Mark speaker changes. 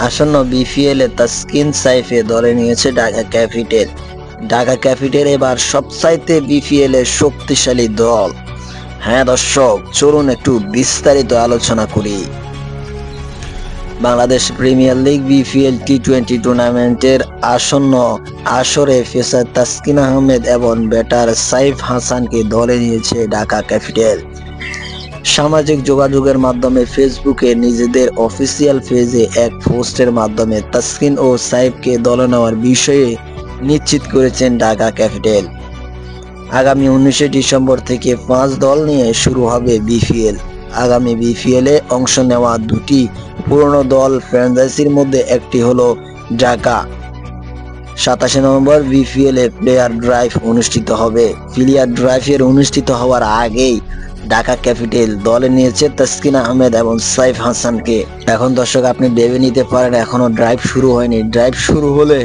Speaker 1: আসন্ন বিপিএল এ তাসকিন সাইফে দলে নিয়েছে ঢাকা ক্যাপিটাল। ঢাকা ক্যাপিটাল এবার সবচাইতে বিপিএল এর শক্তিশালী দল। হ্যাঁ দর্শক, চলুন একটু বিস্তারিত আলোচনা করি। বাংলাদেশ প্রিমিয়ার লিগ বিপিএল টি-20 টুর্নামেন্টের আসন্ন আসরে পেসার তাসকিন আহমেদ এবং ব্যাটার সাইফ হাসানকে দলে নিয়েছে ঢাকা ক্যাপিটাল। সামাজিক যোগাযোগের মাধ্যমে ফেসবুকে নিজেদের অফিসিয়াল পেজে এক পোস্টের মাধ্যমে তাসকিন ও সাইফকে দলে নেওয়ার বিষয়ে নিশ্চিত করেছেন ঢাকা ক্যাপিটাল। আগামী 19 ডিসেম্বর থেকে 5 দল নিয়ে শুরু হবে বিপিএল। আগামী বিপিএল এ অংশ নেওয়া দুটি পুরনো দল ফ্র্যাঞ্চাইজির মধ্যে একটি হলো Dhaka. 27 November BPL a player drive অনুষ্ঠিত হবে। প্লেয়ার ড্রাইভের অনুষ্ঠিত হওয়ার আগেই ঢাকা ক্যাপিটাল দলে নিয়েছে তাসকিন আহমেদ এবং সাইফ হাসানকে। এখন দর্শক আপনি ভেবে নিতে পারেন এখনো ড্রাইভ শুরু হয়নি। ড্রাইভ শুরু হলে